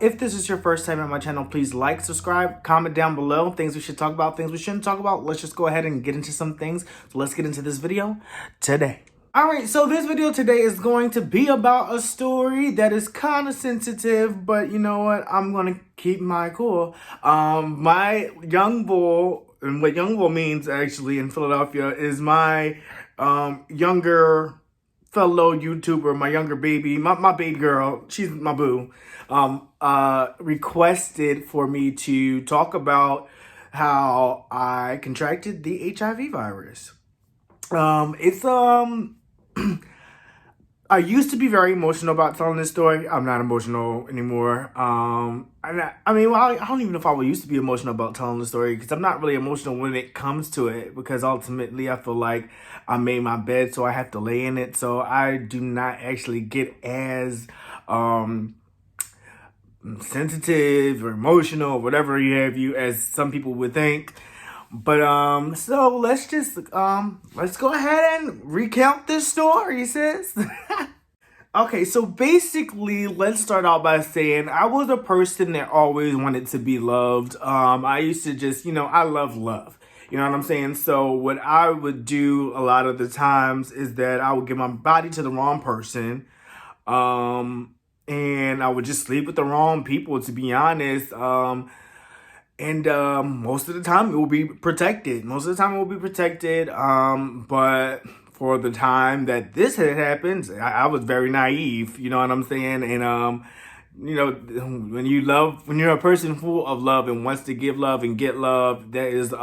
If this is your first time at my channel, please like, subscribe, comment down below things we should talk about, things we shouldn't talk about. Let's just go ahead and get into some things. So let's get into this video today. Alright, so this video today is going to be about a story that is kind of sensitive, but you know what? I'm going to keep my cool. My young bull, and what young bull means actually in Philadelphia, is my younger fellow YouTuber, my younger baby, my baby girl, she's my boo, requested for me to talk about how I contracted the HIV virus. I used to be very emotional about telling this story. I'm not emotional anymore. I mean, well, I don't even know if I used to be emotional about telling the story, because I'm not really emotional when it comes to it, because ultimately I feel like I made my bed, so I have to lay in it. So I do not actually get as sensitive or emotional or whatever you as some people would think. But so let's go ahead and recount this story, sis. Okay, so basically, let's start out by saying I was a person that always wanted to be loved. I used to just, I love love. You know what I'm saying? So what I would do a lot of the times is that I would give my body to the wrong person. And I would just sleep with the wrong people, to be honest. And most of the time it will be protected. But for the time that this had happened, I was very naive. You know what I'm saying? And when you're a person full of love and wants to give love and get love, that is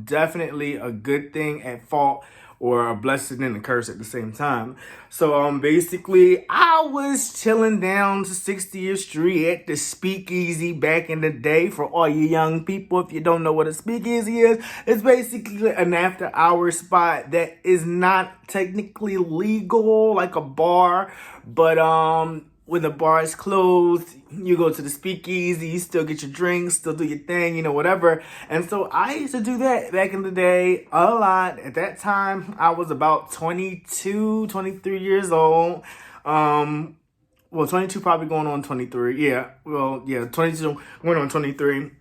definitely a good thing at fault, or a blessing and a curse at the same time. So basically, I was chilling down to 60th Street at the Speakeasy back in the day. For all you young people, if you don't know what a Speakeasy is, it's basically an after-hour spot that is not technically legal like a bar, but when the bar is closed, you go to the Speakeasy, you still get your drinks, still do your thing, whatever. And so I used to do that back in the day a lot. At that time, I was about 22, 23 years old. Well, 22 probably going on 23. Yeah, 22 going on 23.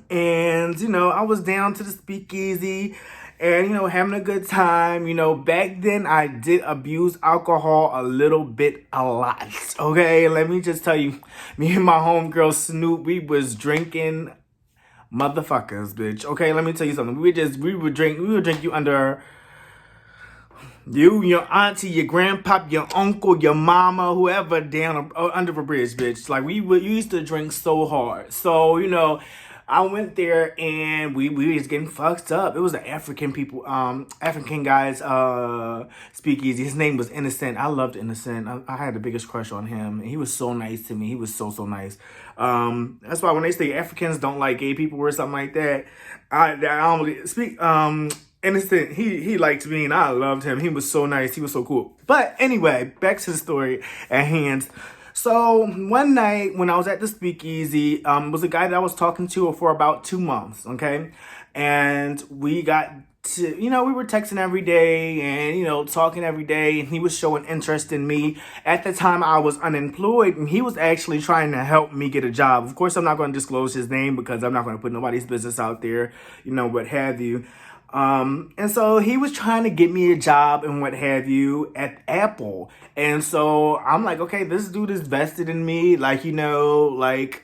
And, I was down to the Speakeasy and, having a good time. Back then I did abuse alcohol a lot. Okay, let me just tell you, me and my homegirl Snoop, we was drinking motherfuckers, bitch. Okay, let me tell you something. We would drink you under you, your auntie, your grandpop, your uncle, your mama, whoever down under a bridge, bitch. Like we used to drink so hard. So, I went there and we was getting fucked up. It was an African guy's speakeasy. His name was Innocent. I loved Innocent. I had the biggest crush on him. He was so nice to me. He was so nice. That's why when they say Africans don't like gay people or something like that, I only speak Innocent, he liked me and I loved him. He was so nice. He was so cool. But anyway, back to the story at hand. So one night when I was at the Speakeasy, was a guy that I was talking to for about 2 months, okay? And we got to, we were texting every day and, talking every day, and he was showing interest in me. At the time, I was unemployed, and he was actually trying to help me get a job. Of course, I'm not going to disclose his name because I'm not going to put nobody's business out there, what have you. And so he was trying to get me a job and what have you at Apple. And so I'm like, okay, this dude is vested in me. Like,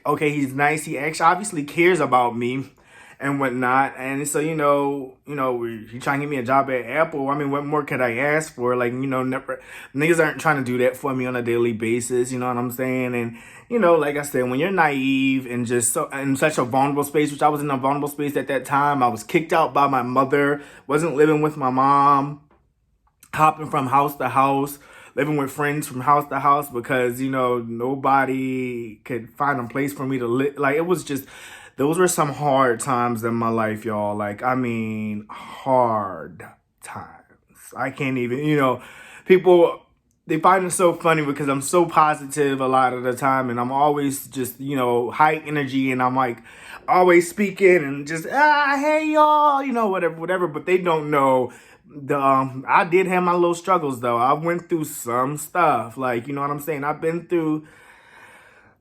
okay, he's nice. He actually obviously cares about me and whatnot. And so, he trying to get me a job at Apple. I mean, what more could I ask for? Like, never, niggas aren't trying to do that for me on a daily basis. You know what I'm saying? And, like I said, when you're naive and just so in such a vulnerable space, which I was in a vulnerable space at that time, I was kicked out by my mother, wasn't living with my mom, hopping from house to house, living with friends from house to house because, nobody could find a place for me to live. Like, it was just, those were some hard times in my life, y'all. Like, I mean, hard times. I can't even, people, they find it so funny because I'm so positive a lot of the time, and I'm always just, high energy, and I'm like always speaking and just, hey y'all, whatever, but they don't know I did have my little struggles though. I went through some stuff, like, you know what I'm saying? I've been through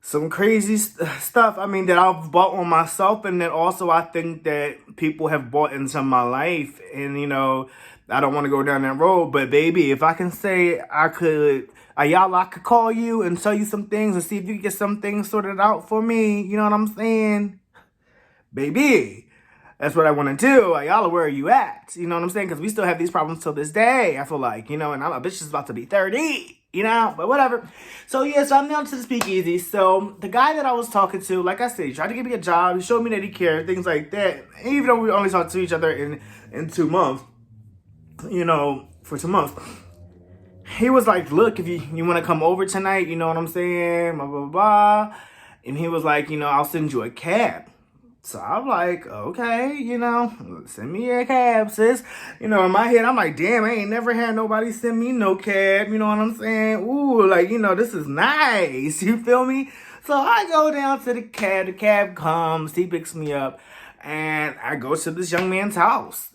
some crazy stuff. I mean, that I've bought on myself, and then also I think that people have bought into my life, and I don't want to go down that road. But baby, if I can say I could, I could call you and tell you some things and see if you can get some things sorted out for me. You know what I'm saying, baby? That's what I want to do. Y'all, where are you at? You know what I'm saying? Because we still have these problems till this day, I feel like, and I'm a bitch is about to be 30, but whatever. So, yeah, so I'm down to the speakeasy. So, the guy that I was talking to, like I said, he tried to give me a job. He showed me that he cared, things like that. Even though we only talked to each other in 2 months, for 2 months. He was like, look, if you want to come over tonight, you know what I'm saying, blah, blah, blah. And he was like, I'll send you a cab. So I'm like, okay, send me a cab, sis. In my head, I'm like, damn, I ain't never had nobody send me no cab. You know what I'm saying? Ooh, like, this is nice. You feel me? So I go down to the cab. The cab comes. He picks me up. And I go to this young man's house.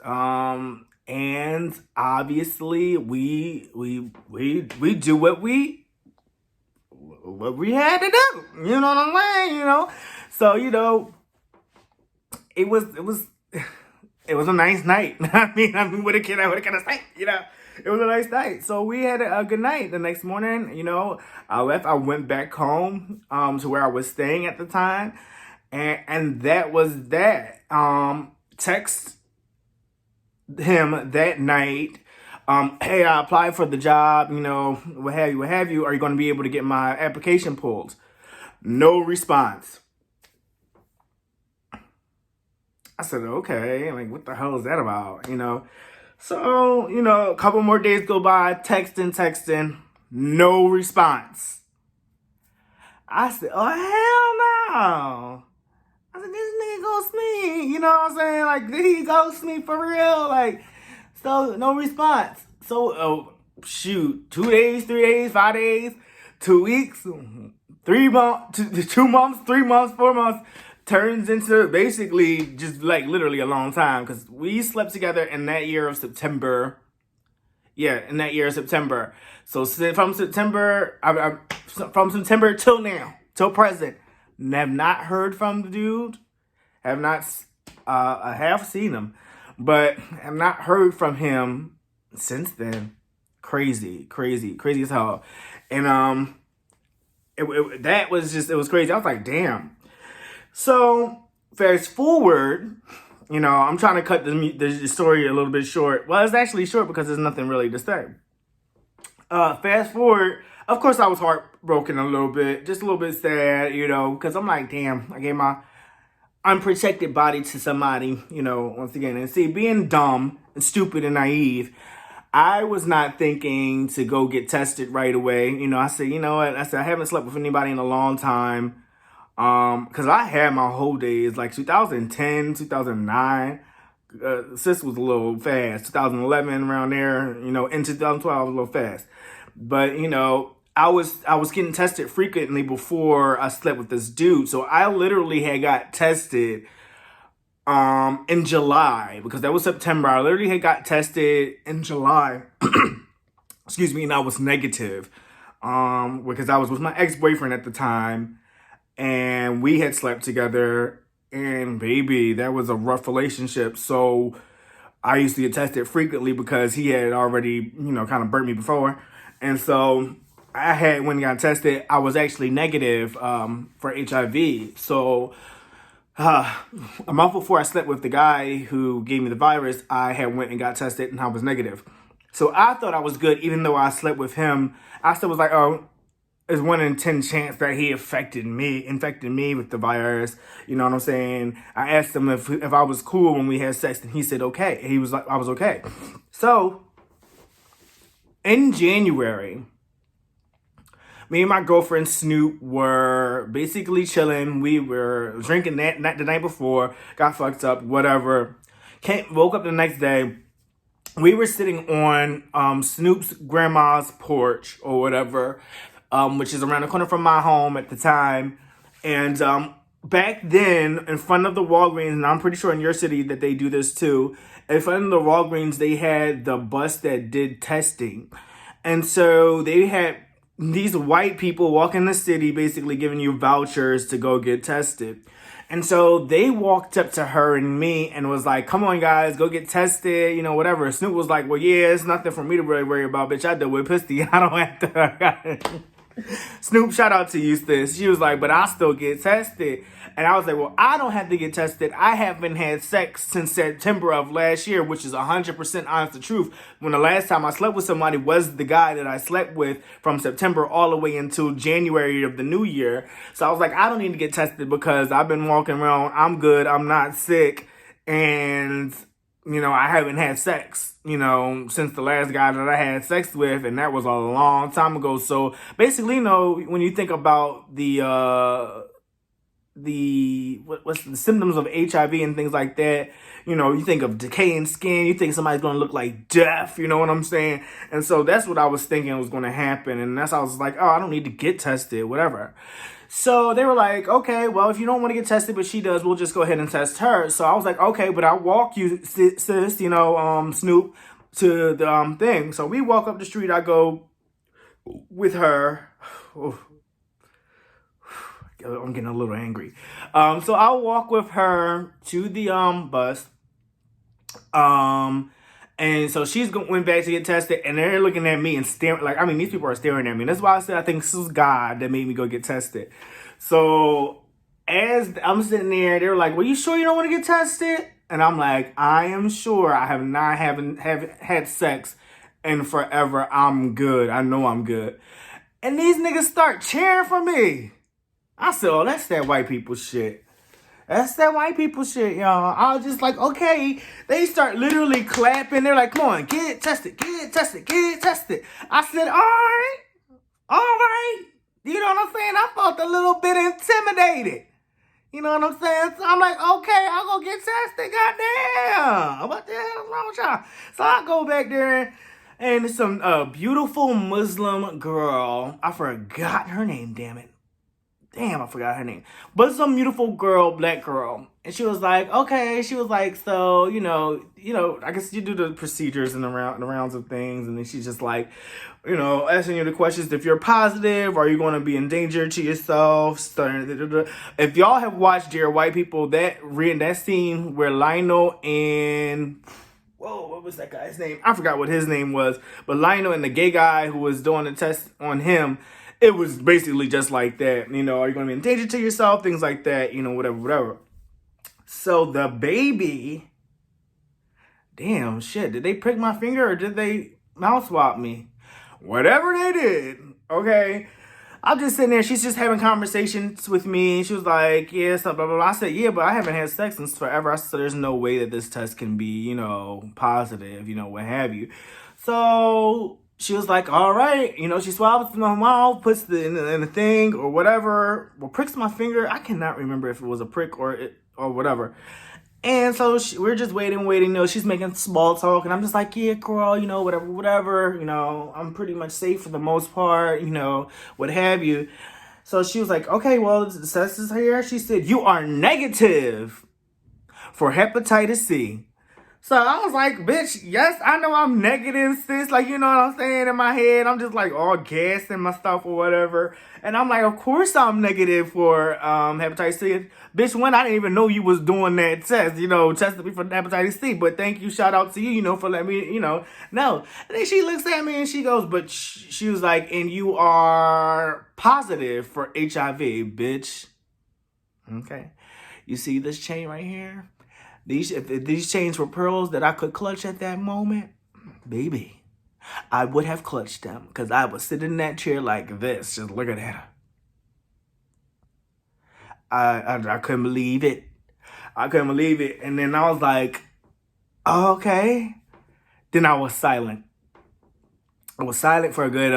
And obviously we do what we had to do. You know what I'm saying? So, it was a nice night. I mean, what can I say? It was a nice night. So we had a good night. The next morning, I left. I went back home to where I was staying at the time, and that was that. Text him that night. Hey, I applied for the job. What have you? Are you going to be able to get my application pulled? No response. I said, okay, like, what the hell is that about, So, a couple more days go by, texting, no response. I said, oh, hell no. I said, this nigga ghost me, you know what I'm saying? Like, did he ghost me for real? Like, so, no response. So, shoot, 2 days, 3 days, 5 days, 2 weeks, 3 months, 2 months, 3 months, 4 months, turns into basically just like literally a long time, because we slept together in that year of September. Yeah, in that year of September. So from September till now, till present, have not heard from the dude. Have not, I have seen him, but have not heard from him since then. Crazy as hell. And that was just, it was crazy. I was like, damn. So, fast forward, I'm trying to cut the story a little bit short. Well, it's actually short because there's nothing really to say. Fast forward, of course I was heartbroken a little bit, just a little bit sad, because I'm like, damn, I gave my unprotected body to somebody, once again. And see, being dumb and stupid and naive, I was not thinking to go get tested right away. I said, you know what? I said, I haven't slept with anybody in a long time. Cause I had my whole days, like 2010, 2009, sis was a little fast, 2011 around there, in 2012 I was a little fast, but I was getting tested frequently before I slept with this dude. So I literally had got tested, in July, because that was September. I literally had got tested in July, excuse me, and I was negative, because I was with my ex-boyfriend at the time. And we had slept together, and baby, that was a rough relationship. So I used to get tested frequently because he had already, kind of burnt me before. And so when I got tested, I was actually negative for HIV. So a month before I slept with the guy who gave me the virus, I had went and got tested, and I was negative. So I thought I was good, even though I slept with him. I still was like, oh, there's 1 in 10 chance that he infected me with the virus. You know what I'm saying? I asked him if I was cool when we had sex, and he said okay. He was like, I was okay. So in January, me and my girlfriend Snoop were basically chilling. We were drinking the night before, got fucked up, whatever. Woke up the next day. We were sitting on Snoop's grandma's porch or whatever, which is around the corner from my home at the time. And back then, in front of the Walgreens, and I'm pretty sure in your city that they do this too, in front of the Walgreens, they had the bus that did testing. And so they had these white people walk in the city basically giving you vouchers to go get tested. And so they walked up to her and me and was like, come on, guys, go get tested, you know, whatever. Snoop was like, well, yeah, it's nothing for me to really worry about, bitch. I deal with pussy. I don't have to. Snoop, shout out to you, sis. She was like, but I still get tested. And I was like, well, I don't have to get tested. I haven't had sex since September of last year, which is 100% honest the truth. When the last time I slept with somebody was the guy that I slept with from September all the way until January of the new year. So I was like, I don't need to get tested because I've been walking around. I'm good. I'm not sick. And, you know, I haven't had sex, you know, since the last guy that I had sex with. And that was a long time ago. So basically, you know, when you think about what's the symptoms of HIV and things like that, you know, you think of decaying skin, you think somebody's gonna look like death, you know what I'm saying? And so that's what I was thinking was gonna happen, and that's how I was like, oh, I don't need to get tested, whatever. So they were like, okay, well, if you don't want to get tested, but she does, we'll just go ahead and test her. So I was like, okay, but I'll walk you, sis, you know, Snoop, to the thing. So we walk up the street, I go with her. I'm getting a little angry. So I'll walk with her to the bus. And so she's went back to get tested, and they're looking at me and staring. Like, I mean, these people are staring at me. And that's why I said I think this was God that made me go get tested. So as I'm sitting there, they're like, "Well, you sure you don't want to get tested?" And I'm like, "I am sure. I haven't had sex in forever. I'm good. I know I'm good." And these niggas start cheering for me. I said, oh, that's that white people shit. That's that white people shit, y'all. I was just like, okay. They start literally clapping. They're like, come on, get tested, get tested, get tested. I said, all right. You know what I'm saying? I felt a little bit intimidated. You know what I'm saying? So I'm like, okay, I'll go get tested, goddamn. What the hell is wrong with y'all? So I go back there, and some beautiful Muslim girl. I forgot her name, damn it. Damn, I forgot her name. But some beautiful girl, black girl. And she was like, okay. She was like, so, you know, I guess you do the procedures and the rounds of things. And then she's just like, you know, asking you the questions. If you're positive, are you going to be in danger to yourself? If y'all have watched Dear White People, that scene where Lionel and... Whoa, what was that guy's name? I forgot what his name was. But Lionel and the gay guy who was doing the test on him, it was basically just like that. You know, are you going to be in danger to yourself? Things like that, you know, whatever. So the baby, damn, shit, did they prick my finger or did they mouth swap me? Whatever they did, okay. I'm just sitting there. She's just having conversations with me. She was like, yeah, stuff, blah, blah, blah. I said, yeah, but I haven't had sex since forever. I said, there's no way that this test can be, you know, positive, you know, what have you. So she was like, all right. You know, she swabs my mouth, puts it in the thing or whatever. Well, pricks my finger. I cannot remember if it was a prick or whatever. And so we're just waiting. You know, she's making small talk. And I'm just like, yeah, girl, you know, whatever. You know, I'm pretty much safe for the most part, you know, what have you. So she was like, okay, well, the test is here. She said, you are negative for hepatitis C. So I was like, bitch, yes, I know I'm negative, sis. Like, you know what I'm saying? In my head, I'm just like all gassing my stuff or whatever. And I'm like, of course I'm negative for hepatitis C. Bitch, when I didn't even know you was doing that test, you know, testing me for hepatitis C. But thank you, shout out to you, you know, for letting me, you know, know. And then she looks at me and she goes, but she was like, and you are positive for HIV, bitch. Okay. You see this chain right here? If these chains were pearls that I could clutch at that moment, baby, I would have clutched them because I was sitting in that chair like this, just looking at her. I couldn't believe it. I couldn't believe it. And then I was like, oh, okay. Then I was silent. I was silent for a good,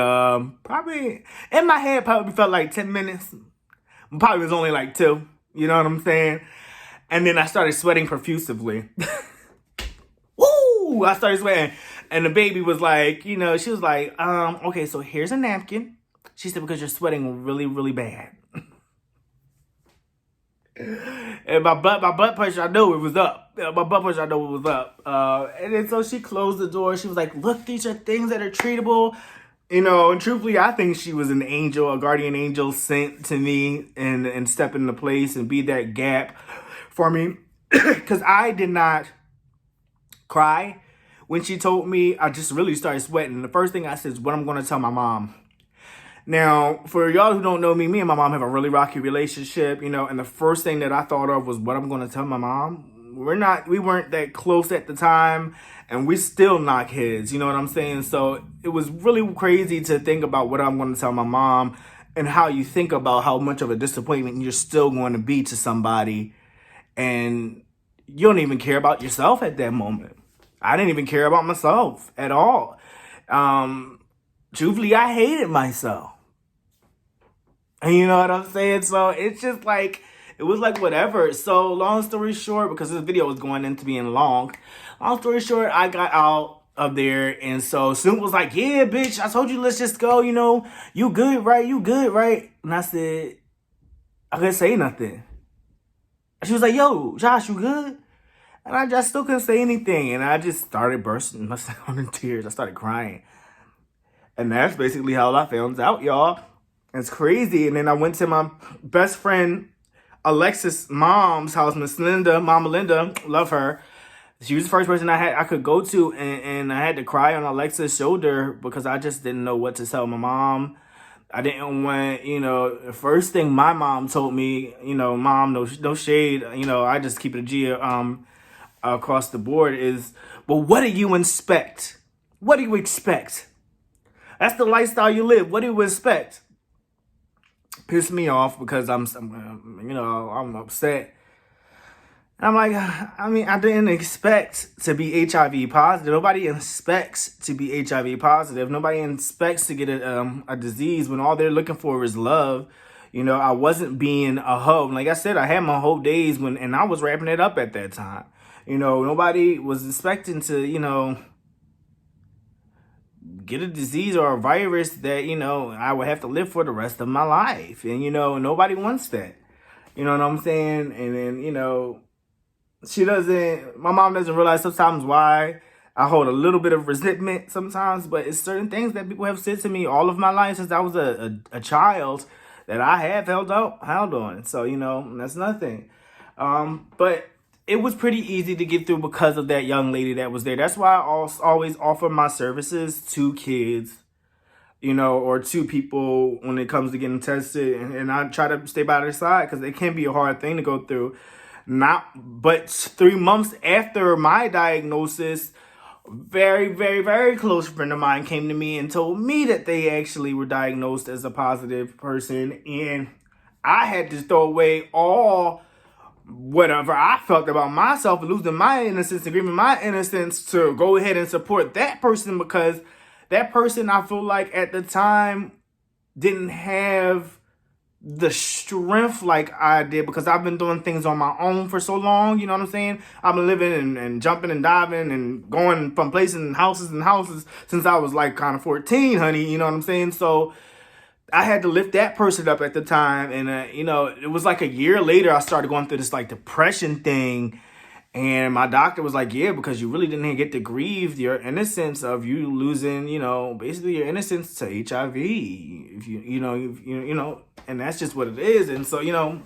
probably, in my head, probably felt like 10 minutes. Probably was only like 2. You know what I'm saying? And then I started sweating profusively. Woo! I started sweating. And the baby was like, you know, she was like, okay, so here's a napkin. She said, because you're sweating really, really bad. And my blood pressure, I know it was up. My blood pressure, I know it was up. And then so she closed the door. She was like, look, these are things that are treatable. You know, and truthfully, I think she was an angel, a guardian angel sent to me and step into place and be that gap for me. Because I did not cry when she told me. I just really started sweating. The first thing I said is what I'm going to tell my mom. Now, for y'all who don't know me, me and my mom have a really rocky relationship, you know, and the first thing that I thought of was what I'm going to tell my mom. We weren't that close at the time, and we still knock heads, you know what I'm saying? So it was really crazy to think about what I'm going to tell my mom and how you think about how much of a disappointment you're still going to be to somebody, and you don't even care about yourself at that moment. I didn't even care about myself at all. Truthfully, I hated myself. And you know what I'm saying? So it's just like, it was like whatever. So long story short, because this video was going into being long story short, I got out of there. And so Snoop was like, yeah, bitch, I told you, let's just go, you know, you good, right? You good, right? And I said, I couldn't say nothing. She was like, yo, Josh, you good? And I just still couldn't say anything. And I just started bursting in tears. I started crying. And that's basically how I found out, y'all. It's crazy. And then I went to my best friend Alexis' mom's house, Miss Linda, Mama Linda, love her. She was the first person I could go to, and I had to cry on Alexis' shoulder because I just didn't know what to tell my mom. I didn't want, you know, the first thing my mom told me, you know, mom, no shade, you know, I just keep it a G across the board is, well, what do you expect? What do you expect? That's the lifestyle you live. What do you expect? Pissed me off because I'm upset. I'm like, I mean, I didn't expect to be HIV positive. Nobody expects to be HIV positive. Nobody expects to get a disease when all they're looking for is love. You know, I wasn't being a hoe. Like I said, I had my whole days and I was wrapping it up at that time. You know, nobody was expecting to, you know, get a disease or a virus that, you know, I would have to live for the rest of my life. And, you know, nobody wants that. You know what I'm saying? And then, you know, my mom doesn't realize sometimes why I hold a little bit of resentment sometimes, but it's certain things that people have said to me all of my life since I was a child that I have held on. So, you know, that's nothing. But it was pretty easy to get through because of that young lady that was there. That's why I always offer my services to kids, you know, or to people when it comes to getting tested. And I try to stay by their side because it can be a hard thing to go through. But 3 months after my diagnosis, very, very, very close friend of mine came to me and told me that they actually were diagnosed as a positive person. And I had to throw away all whatever I felt about myself, losing my innocence and grieving my innocence to go ahead and support that person, because that person, I feel like at the time, didn't have the strength like I did, because I've been doing things on my own for so long, you know what I'm saying? I've been living and jumping and diving and going from places and houses since I was like kind of 14, honey, you know what I'm saying? So I had to lift that person up at the time. And, you know, it was like a year later, I started going through this like depression thing. And my doctor was like, yeah, because you really didn't get to grieve your innocence of you losing, you know, basically your innocence to HIV. If you know, and that's just what it is. And so, you know,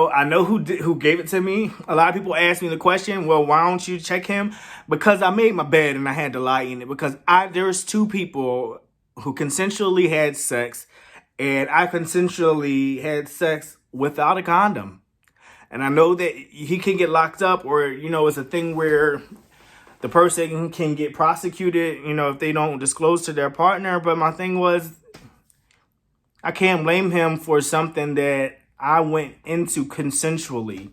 I know who gave it to me. A lot of people ask me the question, well, why don't you check him? Because I made my bed and I had to lie in it. Because there's 2 people who consensually had sex, and I consensually had sex without a condom. And I know that he can get locked up, or, you know, it's a thing where the person can get prosecuted, you know, if they don't disclose to their partner. But my thing was, I can't blame him for something that I went into consensually.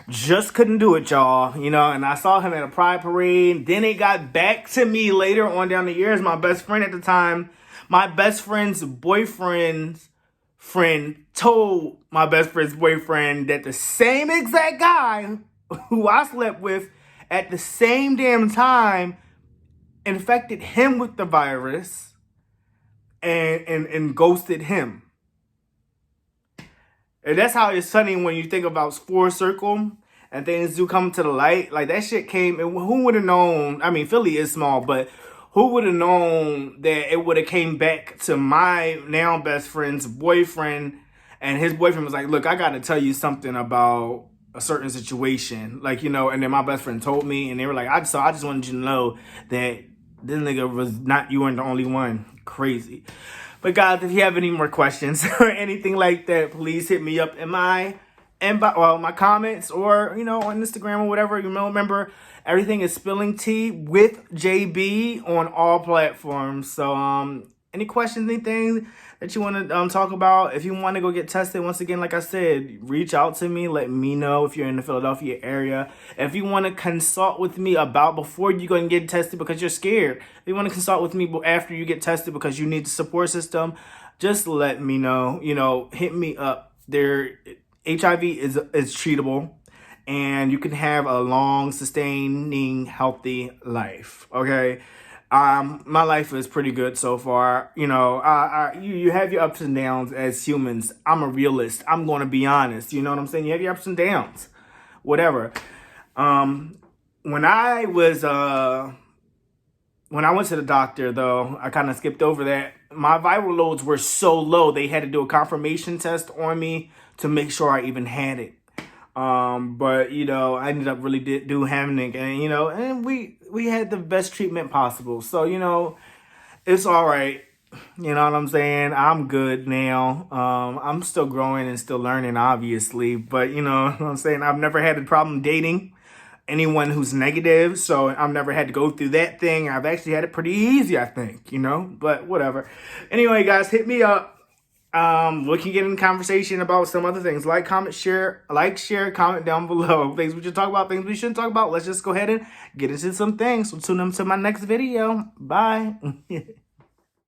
Just couldn't do it, y'all. You know, and I saw him at a pride parade. Then it got back to me later on down the years. My best friend at the time, my best friend's boyfriend's friend told my best friend's boyfriend that the same exact guy who I slept with at the same damn time infected him with the virus and ghosted him. And that's how it's funny when you think about full circle and things do come to the light. Like, that shit came, and who would have known? I mean, Philly is small, but who would have known that it would have came back to my now best friend's boyfriend, and his boyfriend was like, look, I got to tell you something about a certain situation. Like, you know, and then my best friend told me, and they were like, I just wanted you to know that this nigga was not, you weren't the only one. Crazy. But guys, if you have any more questions or anything like that, please hit me up in my inbox, well, my comments, or, you know, on Instagram or whatever. You know, remember, everything is Spilling Tea with JB on all platforms. So, any questions, anything that you want to talk about? If you want to go get tested, once again, like I said, reach out to me. Let me know if you're in the Philadelphia area. If you want to consult with me about before you go and get tested because you're scared, if you want to consult with me after you get tested because you need the support system, just let me know. You know, hit me up. HIV is treatable, and you can have a long, sustaining, healthy life. Okay. My life is pretty good so far. You know, you have your ups and downs as humans. I'm a realist. I'm going to be honest. You know what I'm saying? You have your ups and downs, whatever. When I went to the doctor, though, I kind of skipped over that. My viral loads were so low, they had to do a confirmation test on me to make sure I even had it. But, you know, I ended up really do having it, and, you know, and we had the best treatment possible. So, you know, it's all right. You know what I'm saying? I'm good now. I'm still growing and still learning, obviously. But, you know what I'm saying? I've never had a problem dating anyone who's negative. So I've never had to go through that thing. I've actually had it pretty easy, I think, you know, but whatever. Anyway, guys, hit me up. We can get in conversation about some other things. Like, comment, share, comment down below. Things we should talk about, things we shouldn't talk about. Let's just go ahead and get into some things. So tune in to my next video. Bye.